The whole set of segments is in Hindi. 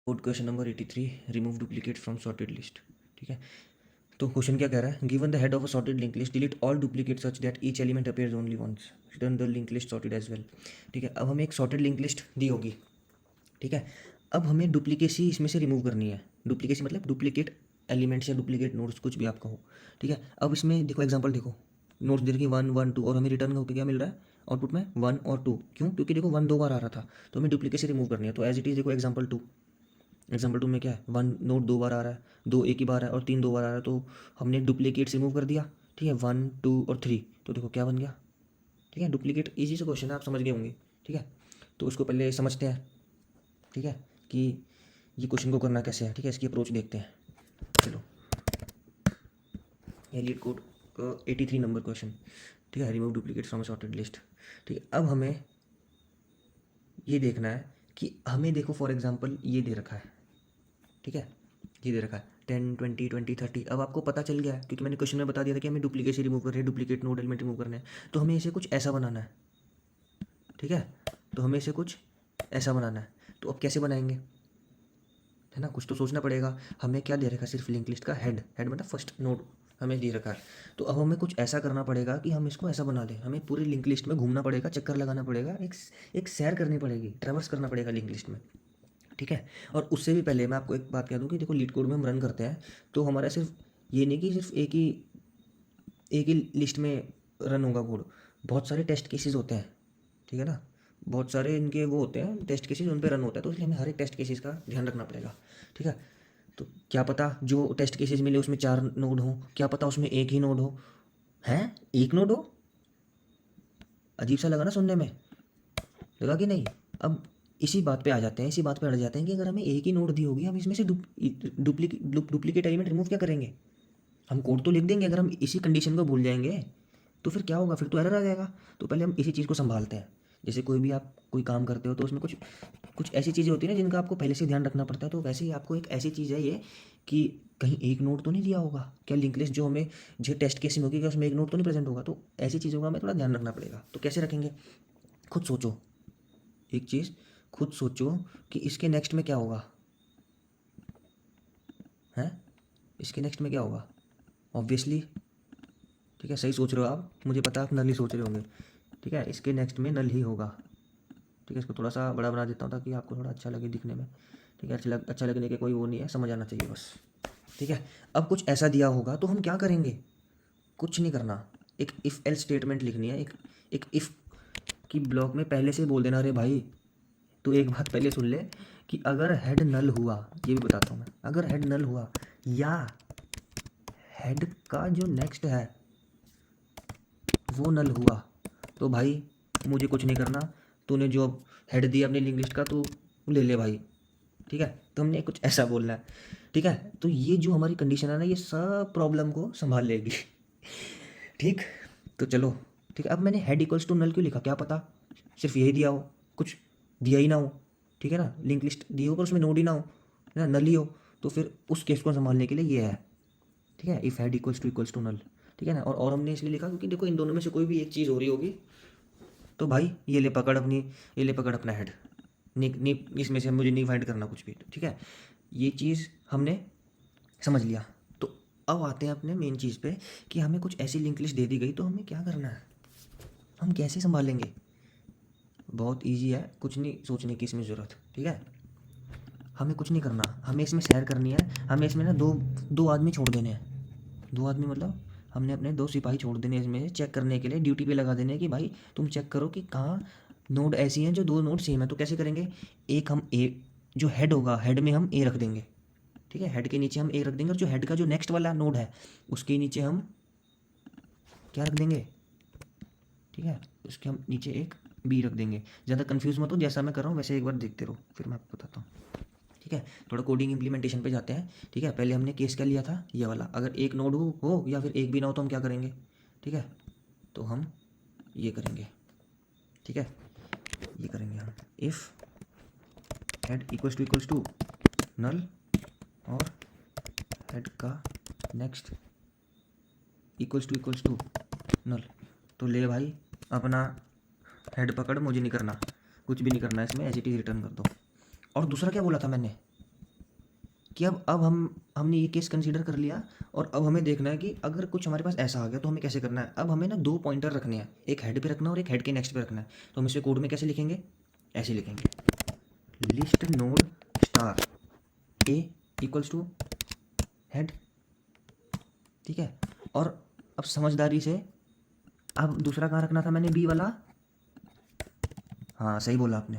Code question number 83, remove duplicate from sorted list. ठीक है, तो क्वेश्चन क्या कह रहा है, given the head of a sorted link list delete all duplicate such that each element appears only once, return the link list sorted as well. ठीक है, अब हमें एक सॉर्टेड लिंक लिस्ट दी होगी। ठीक है, अब हमें डुप्लीकेसी इसमें से रिमूव करनी है। डुप्लीकेसी मतलब डुप्लीकेट एलिमेंट्स या डुप्लीकेट नोड्स, कुछ भी आपका हो। ठीक है, अब इसमें देखो एग्जांपल देखो, नोड्स दे रखी 1 1 2 और हमें रिटर्न होकर क्या मिल रहा है आउटपुट में 1 और 2। क्यों? क्योंकि देखो 1 2 बार आ रहा था, तो हमें डुप्लीकेसी रिमूव करनी है। तो एज इट इज़ देखो एग्जाम्पल 2 में क्या है, 1 नोट 2 बार आ रहा है, 2 एक ही बार है और 3 2 बार आ रहा है, तो हमने डुप्लीकेट्स रिमूव कर दिया। ठीक है, 1 2 और 3, तो देखो क्या बन गया। ठीक है, डुप्लीकेट इजी से क्वेश्चन है, आप समझ गए होंगे। ठीक है, तो उसको पहले समझते हैं। ठीक है, कि ये क्वेश्चन को करना कैसे है। ठीक है, इसकी अप्रोच देखते हैं। चलो, एलियट कोड 83 नंबर क्वेश्चन। ठीक है, remove duplicate from sorted list. ठीक है, अब हमें ये देखना है कि हमें देखो फॉर एग्जांपल ये दे रखा है। ठीक है, ये दे रखा है 10 20 20 30। अब आपको पता चल गया है क्योंकि मैंने क्वेश्चन में बता दिया था कि हमें डुप्लीकेसी रिमूव करनी है, डुप्लीकेट नोड एलिमेंट रिमूव करने हैं। तो हमें इसे कुछ ऐसा बनाना है। ठीक है, तो हमें इसे कुछ ऐसा बनाना है। तो अब कैसे बनाएंगे, है ना, कुछ तो सोचना पड़ेगा। हमें क्या दे रखा है, सिर्फ लिंक लिस्ट का हेड, हेड मतलब फर्स्ट नोड हमें दे रखा है। तो अब हमें कुछ ऐसा करना पड़ेगा कि हम इसको ऐसा बना दें। हमें पूरी लिंक लिस्ट में घूमना पड़ेगा, चक्कर लगाना पड़ेगा, एक सैर करनी पड़ेगी, ट्रैवर्स करना पड़ेगा लिंक लिस्ट में। ठीक है, और उससे भी पहले मैं आपको एक बात कह दूं कि देखो लीड कोड में हम रन करते हैं, तो हमारा सिर्फ ये नहीं कि सिर्फ एक ही लिस्ट में रन होगा कोड। बहुत सारे टेस्ट केसेस होते हैं। ठीक है ना, बहुत सारे इनके वो होते हैं टेस्ट केसेस, उन पे रन होता है, तो इसलिए हमें हर एक टेस्ट केसेस का ध्यान रखना पड़ेगा। ठीक है, तो क्या पता जो टेस्ट केसेस मिले उसमें 4 नोड हो, क्या पता उसमें एक ही नोड हो। हैं, एक नोड हो, अजीब सा लगा ना सुनने में, लगा कि नहीं। अब इसी बात पे आ जाते हैं, इसी बात पे अड़ जाते हैं कि अगर हमें एक ही नोड दी होगी, हम इसमें से डुप्लीकेट एलिमेंट रिमूव क्या करेंगे। हम कोड तो लिख देंगे, अगर हम इसी कंडीशन को भूल जाएंगे तो फिर क्या होगा, फिर तो एरर आ जाएगा। तो पहले हम इसी चीज़ को संभालते हैं। जैसे कोई भी आप कोई काम करते हो तो उसमें कुछ कुछ ऐसी चीज़ें होती हैं ना जिनका आपको पहले से ध्यान रखना पड़ता है। तो वैसे ही आपको एक ऐसी चीज़ है ये कि कहीं एक नोट तो नहीं दिया होगा, क्या लिंक लिस्ट जो हमें जो टेस्ट केस में होगी, क्या उसमें एक नोट तो नहीं प्रेजेंट होगा। तो ऐसी चीज़ों का हमें थोड़ा ध्यान रखना पड़ेगा। तो कैसे रखेंगे, खुद सोचो, एक चीज़ खुद सोचो कि इसके नेक्स्ट में क्या होगा। हैं, इसके नेक्स्ट में क्या होगा, ऑब्वियसली। ठीक है, सही सोच रहे हो आप, मुझे पता है आप नल ही सोच रहे होंगे। ठीक है, इसके नेक्स्ट में नल ही होगा। ठीक है, इसको थोड़ा सा बड़ा बना देता हूँ ताकि आपको थोड़ा अच्छा लगे दिखने में। ठीक है, अच्छा लगने के कोई वो नहीं है, समझ आना चाहिए बस। ठीक है, अब कुछ ऐसा दिया होगा तो हम क्या करेंगे, कुछ नहीं करना। एक इफ़ एल स्टेटमेंट लिखनी है। एक इफ़ की ब्लॉक में पहले से बोल देना, अरे भाई तो एक बात पहले सुन ले कि अगर हेड नल हुआ, ये भी बताता हूँ मैं, अगर हेड नल हुआ या हेड का जो नेक्स्ट है वो नल हुआ, तो भाई मुझे कुछ नहीं करना, तूने जो हेड दिया अपनी लिंक लिस्ट का तू ले ले भाई। ठीक है, तो हमने कुछ ऐसा बोलना है। ठीक है, तो ये जो हमारी कंडीशन है ना, ये सब प्रॉब्लम को संभाल लेगी। ठीक, तो चलो। ठीक है, अब मैंने हेड इक्वल्स टू नल क्यों लिखा, क्या पता सिर्फ यही दिया हो, कुछ दिया ही ना हो। ठीक है ना, लिंक लिस्ट दी हो पर उसमें नोड ही ना हो, है ना, नल ही हो, तो फिर उस केस को संभालने के लिए ये है। ठीक है, if head equals to null. ठीक है ना, और हमने इसलिए लिखा क्योंकि देखो इन दोनों में से कोई भी एक चीज़ हो रही होगी, तो भाई ये ले पकड़ अपनी, ये ले पकड़ अपना हेड, नहीं नहीं इसमें से मुझे नहीं फाइंड करना कुछ भी। ठीक है, ये चीज़ हमने समझ लिया। तो अब आते हैं अपने मेन चीज़ पे कि हमें कुछ ऐसी लिंक लिस्ट दे दी गई तो हमें क्या करना है, हम कैसे संभालेंगे। बहुत इजी है, कुछ नहीं सोचने की इसमें ज़रूरत। ठीक है, हमें कुछ नहीं करना, हमें इसमें सैर करनी है। हमें इसमें ना दो दो आदमी छोड़ देने हैं। दो आदमी मतलब हमने अपने 2 सिपाही छोड़ देने हैं इसमें चेक करने के लिए, ड्यूटी पे लगा देने हैं कि भाई तुम चेक करो कि कहाँ नोड ऐसी हैं जो 2 नोड सेम है। तो कैसे करेंगे, एक हम ए, जो हेड होगा हेड में हम ए रख देंगे। ठीक है, हेड के नीचे हम ए रख देंगे और जो हेड का जो नेक्स्ट वाला नोड है उसके नीचे हम क्या रख देंगे। ठीक है, उसके हम नीचे एक बी रख देंगे। ज़्यादा कन्फ्यूज़ मत हो, जैसा मैं कर रहा हूँ वैसे एक बार देखते रहो फिर मैं आपको बताता हूँ। ठीक है, थोड़ा कोडिंग इंप्लीमेंटेशन पे जाते हैं। ठीक है, पहले हमने केस क्या लिया था, ये वाला, अगर एक नोड हो या फिर एक भी ना हो तो हम क्या करेंगे। ठीक है, तो हम ये करेंगे। ठीक है, ये करेंगे हम, if head equals to null और हेड का नेक्स्ट इक्वल्स टू नल। तो ले भाई अपना हेड पकड़, मुझे नहीं करना, कुछ भी नहीं करना इसमें, एज इट इज़ रिटर्न कर दो। और दूसरा क्या बोला था मैंने, कि अब हमने ये केस कंसीडर कर लिया, और अब हमें देखना है कि अगर कुछ हमारे पास ऐसा आ गया तो हमें कैसे करना है। अब हमें ना 2 पॉइंटर रखने हैं, एक हेड पे रखना है और एक हेड के नेक्स्ट पे रखना है। तो हम इसे कोड में कैसे लिखेंगे, ऐसे लिखेंगे, list node star a equals to head, ठीक है। और अब समझदारी से, अब दूसरा कहाँ रखना था मैंने, बी वाला, हाँ सही बोला आपने,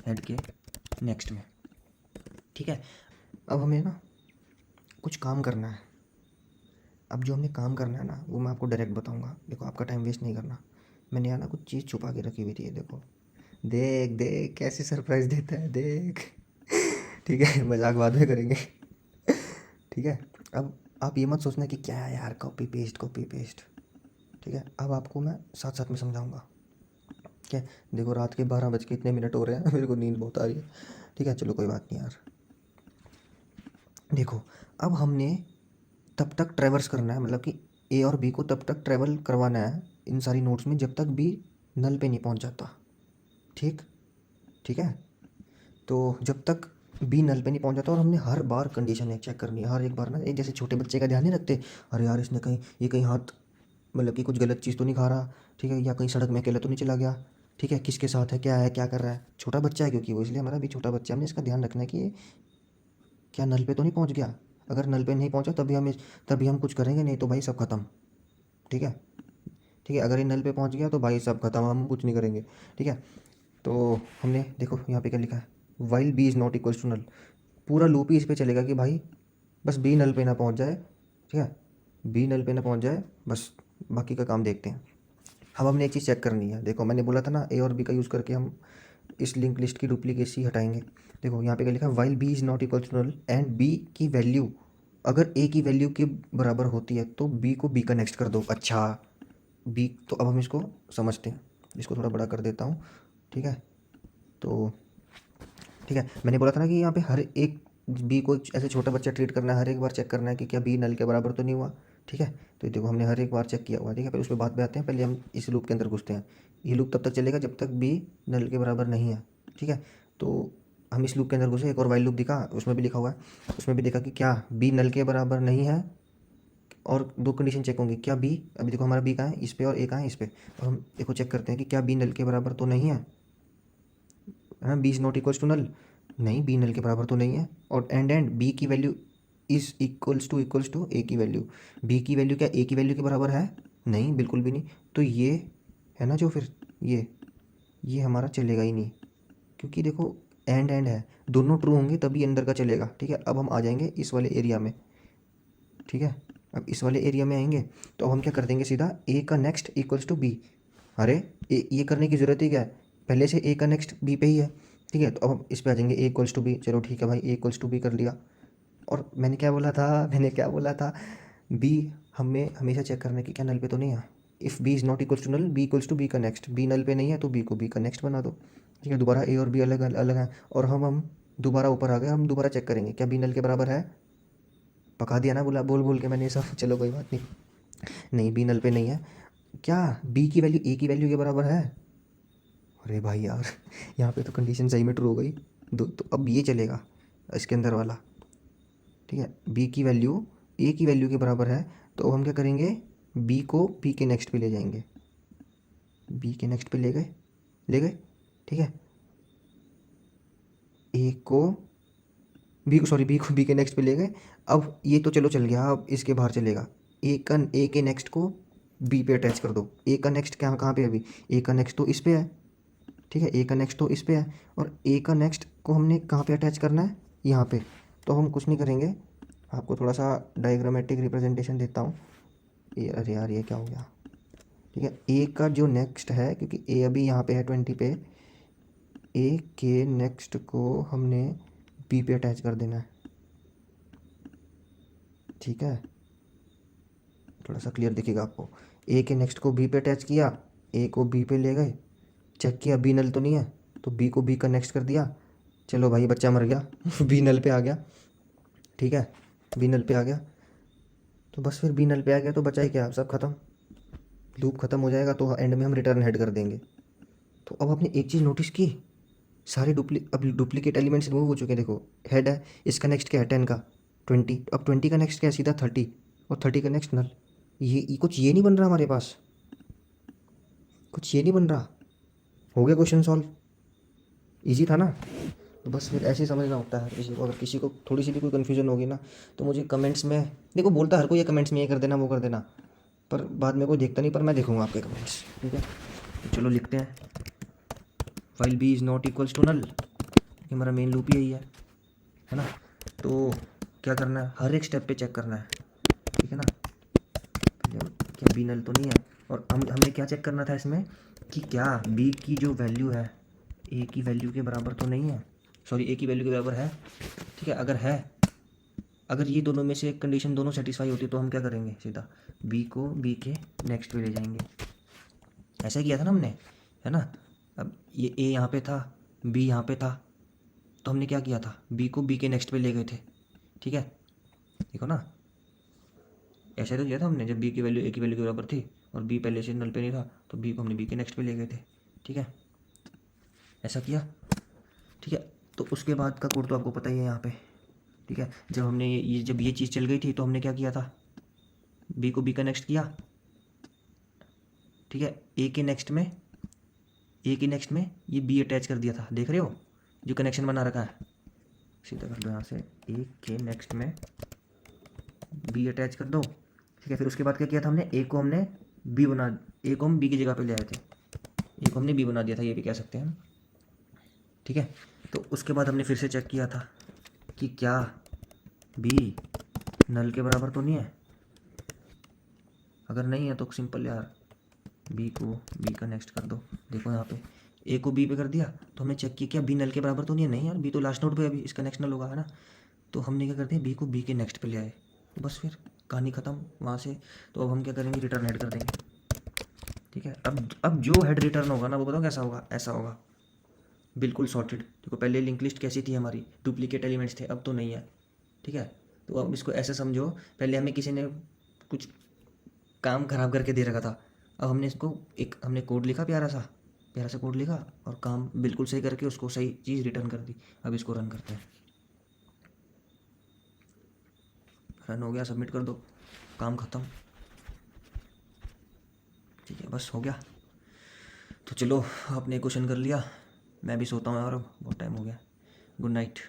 हेड के नेक्स्ट में, ठीक है। अब हमें ना कुछ काम करना है। अब जो हमें काम करना है ना वो मैं आपको डायरेक्ट बताऊंगा। देखो आपका टाइम वेस्ट नहीं करना। मैंने यहाँ ना कुछ चीज़ छुपा के रखी हुई थी, ये देखो, देख देख कैसे सरप्राइज़ देता है, देख। ठीक है, मजाक बाद में करेंगे। ठीक है। अब आप ये मत सोचना कि क्या है यार, कॉपी पेस्ट कॉपी पेस्ट। ठीक है, अब आपको मैं साथ साथ में समझाऊंगा। ठीक है, देखो रात के 12 बज के इतने मिनट हो रहे हैं, मेरे को नींद बहुत आ रही है। ठीक है, चलो कोई बात नहीं यार। देखो, अब हमने तब तक ट्रैवर्स करना है, मतलब कि ए और बी को तब तक ट्रैवल करवाना है इन सारी नोड्स में जब तक बी नल पे नहीं पहुंच जाता। ठीक, ठीक है। तो जब तक बी नल पे नहीं पहुंच जाता, और हमने हर बार कंडीशन एक चेक करनी है, हर एक बार ना, एक जैसे छोटे बच्चे का ध्यान नहीं रखते, अरे यार इसने कहीं ये कहीं हाथ, मतलब कि कुछ गलत चीज़ तो नहीं खा रहा, ठीक है, या कहीं सड़क में अकेला तो नहीं चला गया, ठीक है, किसके साथ है, क्या कर रहा है। छोटा बच्चा है क्योंकि वो, इसलिए हमारा भी छोटा बच्चा है, हमने इसका ध्यान रखना है कि ये क्या नल पे तो नहीं पहुंच गया। अगर नल पे नहीं पहुंचा तभी हम कुछ करेंगे, नहीं तो भाई सब खत्म। ठीक है, ठीक है, अगर ये नल पे पहुंच गया तो भाई सब खत्म, हम कुछ नहीं करेंगे। ठीक है, तो हमने देखो यहाँ पे क्या लिखा है, while b is not equals to null. पूरा लूप ही इस पे चलेगा कि भाई बस बी नल पे ना पहुंच जाए। ठीक है, बी नल पे ना पहुंच जाए, बस बाकी का काम देखते हैं। अब हमने एक चीज़ चेक करनी है। देखो मैंने बोला था ना, ए और बी का यूज़ करके हम इस लिंक लिस्ट की डुप्लीकेसी हटाएंगे। देखो यहाँ पे क्या लिखा है, while b is not equal to null and b की वैल्यू अगर ए की वैल्यू के बराबर होती है तो बी को बी का नेक्स्ट कर दो। अच्छा, बी, तो अब हम इसको समझते हैं, इसको थोड़ा बड़ा कर देता हूँ। ठीक है, तो ठीक है, मैंने बोला था ना कि यहाँ पे हर एक बी को ऐसे छोटा बच्चा ट्रीट करना है, हर एक बार चेक करना है कि क्या बी नल के बराबर तो नहीं हुआ। ठीक है, तो ये देखो हमने हर एक बार चेक किया हुआ। ठीक है, फिर उस पर बात पे आते हैं, पहले हम इस लूप के अंदर घुसते हैं। ये लूप तब तक चलेगा जब तक बी नल के बराबर नहीं है। ठीक है, तो हम इस लूप के अंदर घुसे, एक और वाइल लूप दिखा, उसमें भी लिखा हुआ है, उसमें भी देखा कि क्या बी नल के बराबर नहीं है, और दो कंडीशन चेक होंगी, क्या बी, अभी देखो हमारा बी कहाँ है, इस पे, और ए कहाँ है, इस पे। और हम देखो चेक करते हैं कि क्या बी नल के बराबर तो नहीं है। हाँ, b is not equals to null, नहीं बी नल के बराबर तो नहीं है। और एंड बी की value is equals to a की वैल्यू। बी की वैल्यू क्या ए की वैल्यू के बराबर है, नहीं बिल्कुल भी नहीं। तो ये है ना जो, फिर ये हमारा चलेगा ही नहीं, क्योंकि देखो एंड है, दोनों ट्रू होंगे तभी अंदर का चलेगा। ठीक है, अब हम आ जाएंगे इस वाले एरिया में। ठीक है, अब इस वाले एरिया में आएंगे तो अब हम क्या कर देंगे, सीधा ए का नेक्स्ट इक्वल्स टू बी। अरे ये करने की ज़रूरत ही क्या है, पहले से ए का नेक्स्ट बी पे ही है। ठीक है, तो अब हम इस पे आ जाएंगे, ए इक्वल्स टू बी। चलो ठीक है भाई, ए इक्वल्स टू बी कर लिया। और मैंने क्या बोला था, बी हमें हमेशा चेक करना है कि क्या नल पे तो नहीं है। If b is not equals to null, b equals to b का नेक्स्ट, बी नल पे नहीं है तो बी को बी का नेक्स्ट बना दो। ठीक है, दोबारा ए और बी अलग अलग हैं, और हम दोबारा ऊपर आ गए, हम दोबारा चेक करेंगे क्या बी नल के बराबर है। पका दिया ना, बोल बोल के मैंने ये सब। चलो कोई बात नहीं, नहीं बी नल पे नहीं है। क्या बी की वैल्यू ए की वैल्यू के बराबर है। अरे भाई यार, यहाँ पे तो कंडीशन सही में ट्रू हो गई। दो, तो अब ये चलेगा इसके अंदर वाला। ठीक है, बी की वैल्यू ए की वैल्यू के बराबर है, तो अब हम क्या करेंगे, बी को बी के नेक्स्ट पे ले जाएंगे, बी के नेक्स्ट पे ले गए। ठीक है, ए को बी को, सॉरी बी को बी के नेक्स्ट पे ले गए। अब ये तो चलो चल गया, अब इसके बाहर चलेगा, ए के नेक्स्ट को बी पे अटैच कर दो। ए का नेक्स्ट क्या कहाँ पे है अभी, ए का नेक्स्ट तो इस पे है। ठीक है, ए का नेक्स्ट तो इस पे है, और ए का नेक्स्ट को हमने कहाँ पे अटैच करना है, यहाँ पे। तो हम कुछ नहीं करेंगे, आपको थोड़ा सा डायग्रामेटिक रिप्रेजेंटेशन देता हूँ। ये, अरे यार ये क्या हो गया। ठीक है, ए का जो नेक्स्ट है, क्योंकि ए अभी यहाँ पे है 20 पे, ए के नेक्स्ट को हमने बी पे अटैच कर देना है। ठीक है, थोड़ा सा क्लियर दिखेगा आपको। ए के नेक्स्ट को बी पे अटैच किया, ए को बी पे ले गए, चेक किया बी नल तो नहीं है, तो बी को बी का नेक्स्ट कर दिया। चलो भाई बच्चा मर गया, बी नल पे आ गया। ठीक है, बी नल पे आ गया, तो बस फिर बी नल पे आ गया तो बचा ही क्या, सब खत्म, लूप खत्म हो जाएगा, तो एंड में हम रिटर्न हेड कर देंगे। तो अब आपने एक चीज़ नोटिस की, सारे अब डुप्लीकेट एलिमेंट्स रिमूव हो चुके हैं। देखो हेड है, इसका नेक्स्ट क्या है 10 का 20, अब 20 का नेक्स्ट क्या है सीधा 30, और 30 का नेक्स्ट नल। ये कुछ ये नहीं बन रहा हमारे पास, कुछ ये नहीं बन रहा। हो गया क्वेश्चन सॉल्व, इजी था ना। तो बस फिर ऐसे ही समझना होता है किसी को। अगर किसी को थोड़ी सी भी कोई कन्फ्यूजन होगी ना तो मुझे कमेंट्स में, देखो बोलता हर कोई ये कमेंट्स में ये कर देना वो कर देना, पर बाद में कोई देखता नहीं, पर मैं देखूंगा आपके कमेंट्स, ठीक है। तो चलो लिखते हैं, while b is not equals to null, ये हमारा मेन लूप ही यही है ना। तो क्या करना है, हर एक स्टेप पे चेक करना है, ठीक है ना। क्या बी नल तो नहीं है, और हमें क्या चेक करना था इसमें कि क्या बी की जो वैल्यू है ए की वैल्यू के बराबर तो नहीं है, सॉरी ए की वैल्यू के बराबर है, ठीक है। अगर है, अगर ये दोनों में से एक कंडीशन दोनों सेटिस्फाई होती है तो हम क्या करेंगे, सीधा बी को बी के नेक्स्ट पे ले जाएंगे। ऐसा किया था ना हमने, है ना। अब ये ए यहाँ पे था, बी यहाँ पे था, तो हमने क्या किया था, बी को बी के नेक्स्ट पे ले गए थे, ठीक है। देखो ना, ऐसा तो किया था हमने, जब बी की वैल्यू ए की वैल्यू के बराबर थी और बी पहले से नल पे नहीं था तो बी को हमने बी के नेक्स्ट पे ले गए थे, ठीक है। ऐसा किया, ठीक है। तो उसके बाद का कोड तो आपको पता ही है यहाँ पे, ठीक है। जब हमने जब ये चीज़ चल गई थी तो हमने क्या किया था, बी को बी का नेक्स्ट किया, ठीक है। ए के नेक्स्ट में ये बी अटैच कर दिया था, देख रहे हो जो कनेक्शन बना रखा है, सीधा कर दो यहाँ से, ए के नेक्स्ट में बी अटैच कर दो, ठीक है। फिर उसके बाद क्या किया था हमने, ए को हम बी की जगह पे ले आए थे, ए को हमने बी बना दिया था, ये भी कह सकते हैं, ठीक है। तो उसके बाद हमने फिर से चेक किया था कि क्या बी नल के बराबर तो नहीं है। अगर नहीं है तो सिंपल यार, बी को बी का नेक्स्ट कर दो। देखो यहाँ पे ए को बी पे कर दिया तो हमने चेक किया क्या बी नल के बराबर तो नहीं है, नहीं यार बी तो लास्ट नोड पे अभी इसका नेक्स्ट नल होगा, है ना। तो हमने क्या करते हैं, बी को बी के नेक्स्ट पे ले आए, तो बस फिर कहानी ख़त्म वहाँ से। तो अब हम क्या करेंगे, रिटर्न हेड कर देंगे, ठीक है। अब जो हेड रिटर्न होगा ना वो बताओ कैसा होगा, ऐसा होगा, बिल्कुल सॉर्टेड। देखो पहले लिंक लिस्ट कैसी थी हमारी, डुप्लीकेट एलिमेंट्स थे, अब तो नहीं है, ठीक है। तो अब इसको ऐसे समझो, पहले हमें किसी ने कुछ काम खराब करके दे रखा था, अब हमने इसको हमने कोड लिखा, प्यारा सा कोड लिखा और काम बिल्कुल सही करके उसको सही चीज़ रिटर्न कर दी। अब इसको रन करते हैं, रन हो गया, सबमिट कर दो, काम ख़त्म, ठीक है, बस हो गया। तो चलो आपने क्वेश्चन कर लिया, मैं भी सोता हूँ यार, अब बहुत टाइम हो गया, गुड नाइट।